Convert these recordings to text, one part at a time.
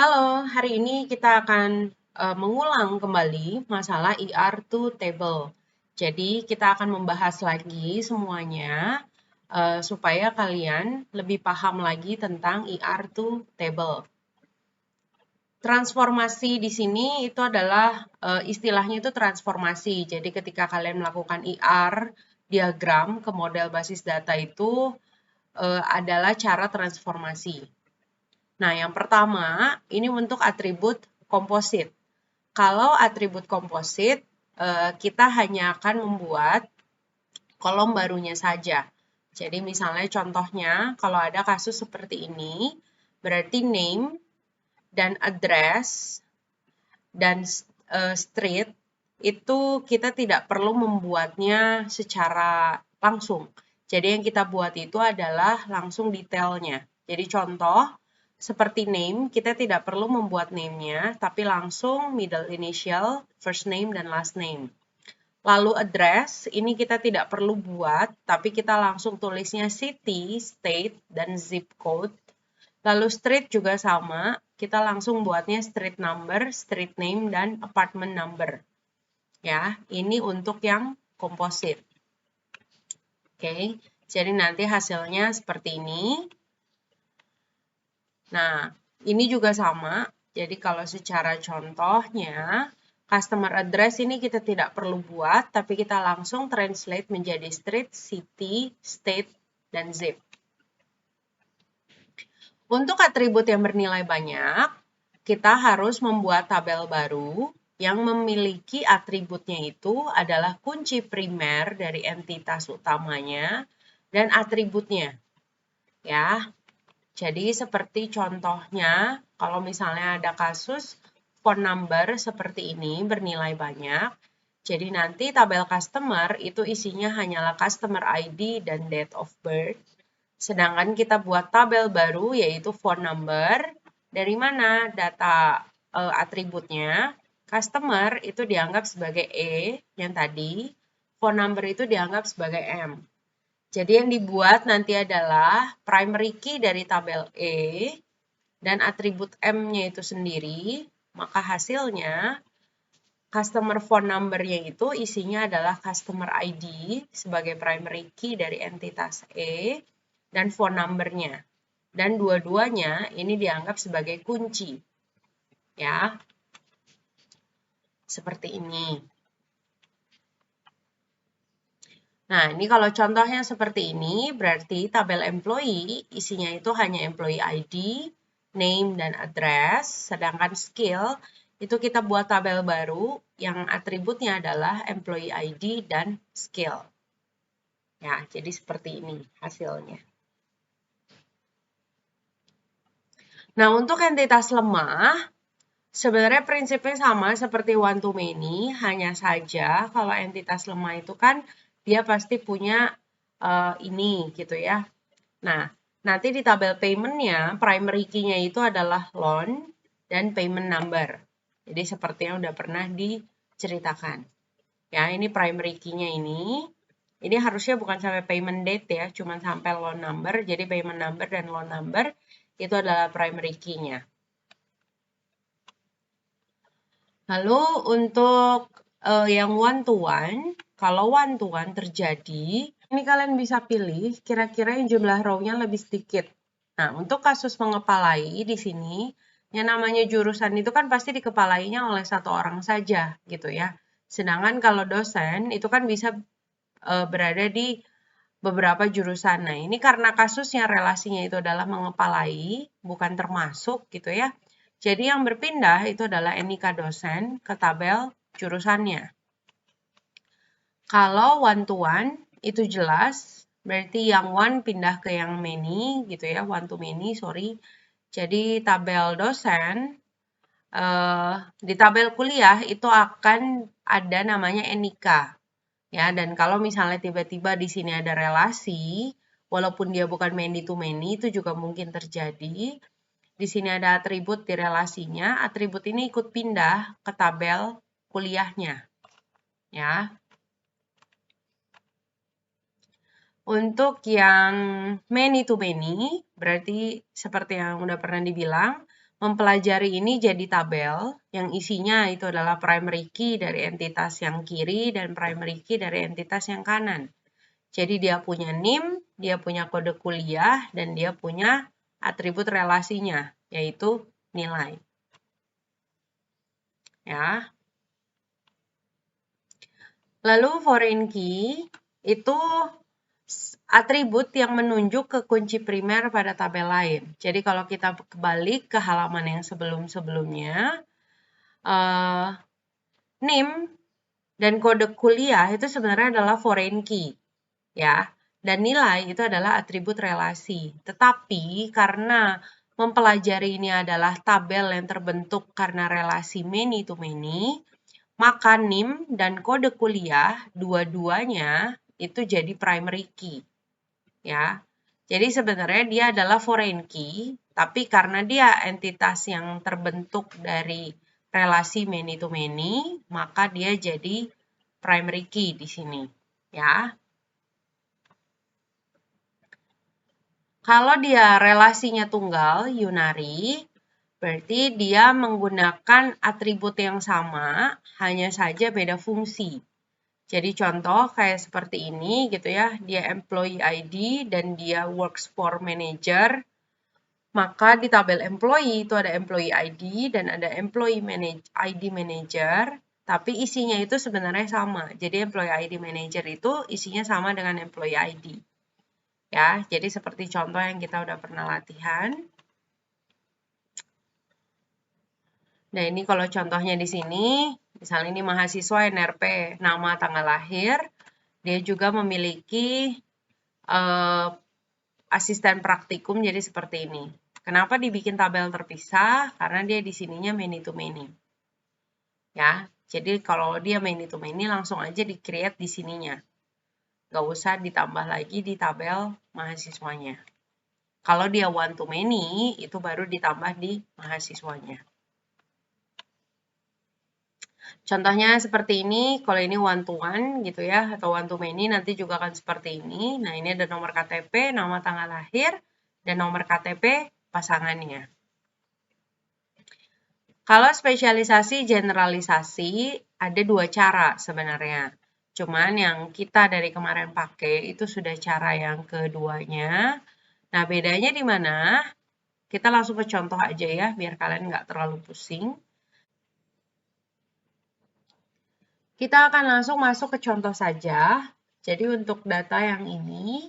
Halo, hari ini kita akan mengulang kembali masalah ER to table. Jadi, kita akan membahas lagi semuanya supaya kalian lebih paham lagi tentang ER to table. Transformasi di sini itu adalah istilahnya itu transformasi. Jadi, ketika kalian melakukan ER diagram ke model basis data itu adalah cara transformasi. Nah, yang pertama, ini untuk atribut komposit. Kalau atribut komposit, kita hanya akan membuat kolom barunya saja. Jadi misalnya contohnya, kalau ada kasus seperti ini, berarti name dan address dan street itu kita tidak perlu membuatnya secara langsung. Jadi yang kita buat itu adalah langsung detailnya. Jadi contoh, seperti name, kita tidak perlu membuat name-nya, tapi langsung middle initial, first name, dan last name. Lalu address, ini kita tidak perlu buat, tapi kita langsung tulisnya city, state, dan zip code. Lalu street juga sama, kita langsung buatnya street number, street name, dan apartment number. Ya, ini untuk yang komposit. Oke, jadi nanti hasilnya seperti ini. Nah, ini juga sama. Jadi kalau secara contohnya, customer address ini kita tidak perlu buat, tapi kita langsung translate menjadi street, city, state, dan zip. Untuk atribut yang bernilai banyak, kita harus membuat tabel baru yang memiliki atributnya itu adalah kunci primer dari entitas utamanya dan atributnya. Ya, jadi seperti contohnya, kalau misalnya ada kasus phone number seperti ini bernilai banyak, jadi nanti tabel customer itu isinya hanyalah customer ID dan date of birth. Sedangkan kita buat tabel baru yaitu phone number. Dari mana data atributnya? Customer itu dianggap sebagai E yang tadi, phone number itu dianggap sebagai M. Jadi yang dibuat nanti adalah primary key dari tabel E dan atribut M-nya itu sendiri, maka hasilnya customer phone number-nya itu isinya adalah customer ID sebagai primary key dari entitas E dan phone number-nya. Dan dua-duanya ini dianggap sebagai kunci. Ya. Seperti ini. Nah, ini kalau contohnya seperti ini, berarti tabel employee isinya itu hanya employee ID, name, dan address. Sedangkan skill itu kita buat tabel baru yang atributnya adalah employee ID dan skill. Ya, jadi seperti ini hasilnya. Nah, untuk entitas lemah, sebenarnya prinsipnya sama seperti one to many, hanya saja kalau entitas lemah itu kan dia pasti punya ini gitu ya. Nah, nanti di tabel payment-nya, primary key-nya itu adalah loan dan payment number. Jadi seperti yang udah pernah diceritakan. Ya, ini primary key-nya ini. Ini harusnya bukan sampai payment date ya, cuma sampai loan number. Jadi payment number dan loan number itu adalah primary key-nya. Lalu untuk yang one to one, kalau one to one terjadi, ini kalian bisa pilih kira-kira yang jumlah row-nya lebih sedikit. Nah, untuk kasus mengepalai di sini, yang namanya jurusan itu kan pasti dikepalainya oleh satu orang saja gitu ya. Sedangkan kalau dosen itu kan bisa berada di beberapa jurusan. Nah, ini karena kasusnya relasinya itu adalah mengepalai, bukan termasuk gitu ya. Jadi yang berpindah itu adalah NIK dosen ke tabel jurusannya. Kalau one to one itu jelas, berarti yang one pindah ke yang many gitu ya, one to many, sorry. Jadi tabel dosen, di tabel kuliah itu akan ada namanya NIK. Ya, dan kalau misalnya tiba-tiba di sini ada relasi, walaupun dia bukan many to many, itu juga mungkin terjadi. Di sini ada atribut di relasinya, atribut ini ikut pindah ke tabel kuliahnya. Ya. Untuk yang many to many, berarti seperti yang udah pernah dibilang, mempelajari ini jadi tabel yang isinya itu adalah primary key dari entitas yang kiri dan primary key dari entitas yang kanan. Jadi dia punya NIM, dia punya kode kuliah, dan dia punya atribut relasinya, yaitu nilai. Ya. Lalu foreign key itu atribut yang menunjuk ke kunci primer pada tabel lain. Jadi kalau kita kembali ke halaman yang sebelum-sebelumnya, NIM dan kode kuliah itu sebenarnya adalah foreign key, ya. Dan nilai itu adalah atribut relasi. Tetapi karena mempelajari ini adalah tabel yang terbentuk karena relasi many to many, maka NIM dan kode kuliah dua-duanya itu jadi primary key. Ya. Jadi sebenarnya dia adalah foreign key, tapi karena dia entitas yang terbentuk dari relasi many to many, maka dia jadi primary key di sini, ya. Kalau dia relasinya tunggal, unary, berarti dia menggunakan atribut yang sama, hanya saja beda fungsi. Jadi contoh kayak seperti ini gitu ya, dia employee ID dan dia works for manager. Maka di tabel employee itu ada employee ID dan ada employee ID manager, tapi isinya itu sebenarnya sama. Jadi employee ID manager itu isinya sama dengan employee ID. Ya, jadi seperti contoh yang kita udah pernah latihan. Nah, ini kalau contohnya di sini, misalnya ini mahasiswa NRP, nama tanggal lahir, dia juga memiliki asisten praktikum jadi seperti ini. Kenapa dibikin tabel terpisah? Karena dia di sininya many to many. Ya, jadi kalau dia many to many langsung aja di-create di sininya. Nggak usah ditambah lagi di tabel mahasiswanya. Kalau dia one to many, itu baru ditambah di mahasiswanya. Contohnya seperti ini, kalau ini one to one gitu ya, atau one to many nanti juga akan seperti ini. Nah, ini ada nomor KTP, nama tanggal lahir, dan nomor KTP pasangannya. Kalau spesialisasi generalisasi, ada dua cara sebenarnya. Cuman yang kita dari kemarin pakai itu sudah cara yang keduanya. Nah, bedanya di mana? Kita langsung ke contoh aja ya, biar kalian nggak terlalu pusing. Kita akan langsung masuk ke contoh saja. Jadi untuk data yang ini,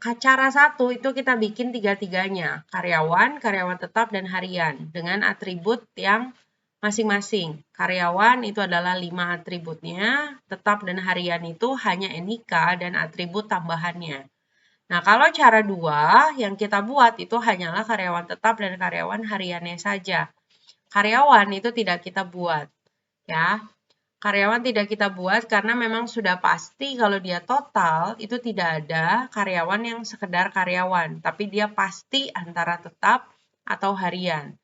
cara satu itu kita bikin tiga-tiganya. Karyawan, karyawan tetap, dan harian. Dengan atribut yang masing-masing. Karyawan itu adalah 5 atributnya, tetap dan harian itu hanya NIK dan atribut tambahannya. Nah, kalau cara dua yang kita buat itu hanyalah karyawan tetap dan karyawan hariannya saja. Karyawan itu tidak kita buat, ya. Karyawan tidak kita buat karena memang sudah pasti kalau dia total itu tidak ada karyawan yang sekedar karyawan, tapi dia pasti antara tetap atau harian.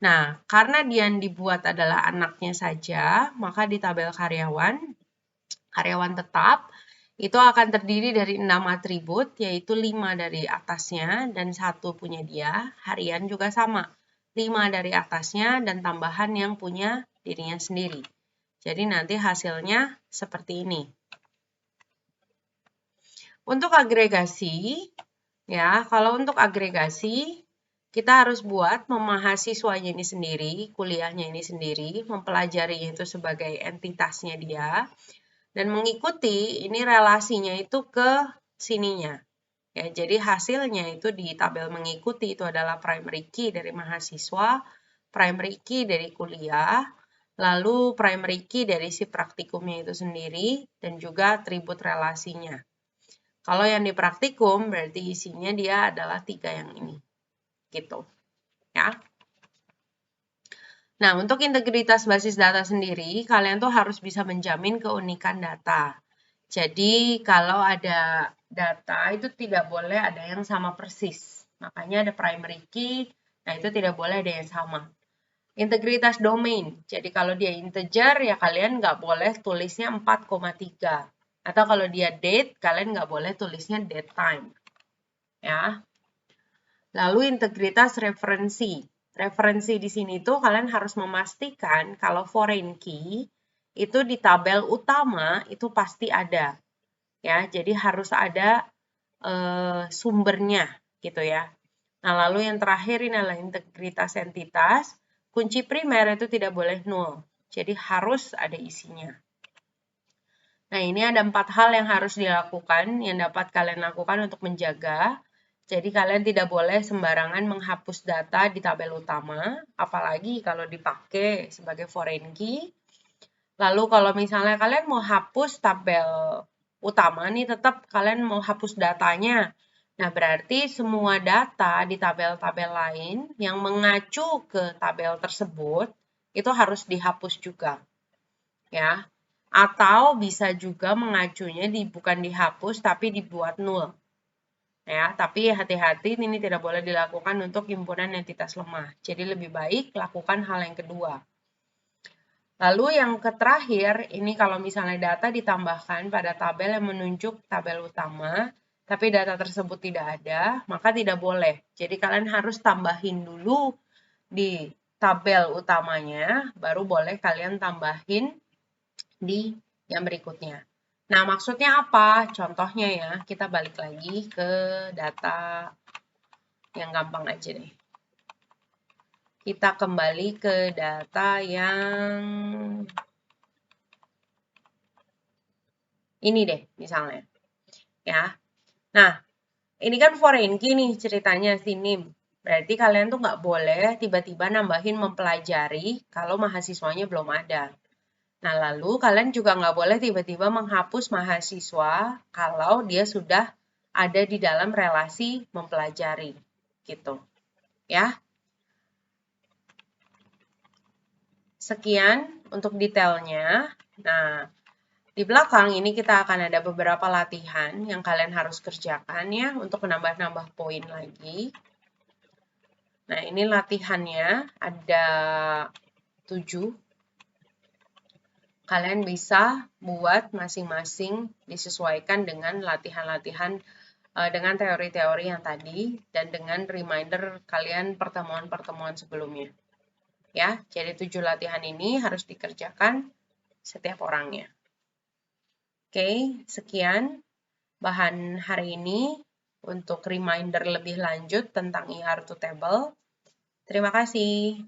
Nah, karena dia yang dibuat adalah anaknya saja, maka di tabel karyawan, karyawan tetap itu akan terdiri dari 6 atribut, yaitu 5 dari atasnya dan 1 punya dia, harian juga sama. 5 dari atasnya dan tambahan yang punya dirinya sendiri. Jadi nanti hasilnya seperti ini. Untuk agregasi, ya, kalau untuk agregasi, kita harus buat mahasiswanya ini sendiri, kuliahnya ini sendiri, mempelajarinya itu sebagai entitasnya dia, dan mengikuti ini relasinya itu ke sininya. Ya, jadi hasilnya itu di tabel mengikuti itu adalah primary key dari mahasiswa, primary key dari kuliah, lalu primary key dari si praktikumnya itu sendiri, dan juga atribut relasinya. Kalau yang di praktikum, berarti isinya dia adalah 3 yang ini. Gitu. Ya. Nah, untuk integritas basis data sendiri, kalian tuh harus bisa menjamin keunikan data. Jadi, kalau ada data, itu tidak boleh ada yang sama persis. Makanya ada primary key, nah itu tidak boleh ada yang sama. Integritas domain. Jadi kalau dia integer, ya kalian nggak boleh tulisnya 4,3. Atau kalau dia date, kalian nggak boleh tulisnya date time. Ya. Lalu integritas referensi. Referensi di sini tuh kalian harus memastikan kalau foreign key itu di tabel utama itu pasti ada. Ya, jadi harus ada sumbernya gitu ya. Nah, lalu yang terakhir ini adalah integritas entitas. Kunci primer itu tidak boleh nol. Jadi harus ada isinya. Nah, ini ada 4 hal yang harus dilakukan, yang dapat kalian lakukan untuk menjaga. Jadi, kalian tidak boleh sembarangan menghapus data di tabel utama, apalagi kalau dipakai sebagai foreign key. Lalu, kalau misalnya kalian mau hapus tabel utama nih, tetap kalian mau hapus datanya. Nah, berarti semua data di tabel-tabel lain yang mengacu ke tabel tersebut, itu harus dihapus juga. Ya, atau bisa juga mengacunya bukan dihapus tapi dibuat nol. Ya, tapi hati-hati ini tidak boleh dilakukan untuk himpunan entitas lemah. Jadi lebih baik lakukan hal yang kedua. Lalu yang terakhir, ini kalau misalnya data ditambahkan pada tabel yang menunjuk tabel utama, tapi data tersebut tidak ada, maka tidak boleh. Jadi kalian harus tambahin dulu di tabel utamanya, baru boleh kalian tambahin di yang berikutnya. Nah, maksudnya apa? Contohnya ya, kita balik lagi ke data yang gampang aja nih. Kita kembali ke data yang ini deh, misalnya. Ya. Nah, ini kan foreign key nih ceritanya si NIM. Berarti kalian tuh nggak boleh tiba-tiba nambahin mempelajari kalau mahasiswanya belum ada. Nah, lalu kalian juga nggak boleh tiba-tiba menghapus mahasiswa kalau dia sudah ada di dalam relasi mempelajari, gitu. Ya. Sekian untuk detailnya. Nah, di belakang ini kita akan ada beberapa latihan yang kalian harus kerjakan ya untuk menambah-nambah poin lagi. Nah, ini latihannya ada 7. Kalian bisa buat masing-masing disesuaikan dengan latihan-latihan dengan teori-teori yang tadi dan dengan reminder kalian pertemuan-pertemuan sebelumnya. Ya, jadi 7 latihan ini harus dikerjakan setiap orangnya. Oke, sekian bahan hari ini untuk reminder lebih lanjut tentang ER to table. Terima kasih.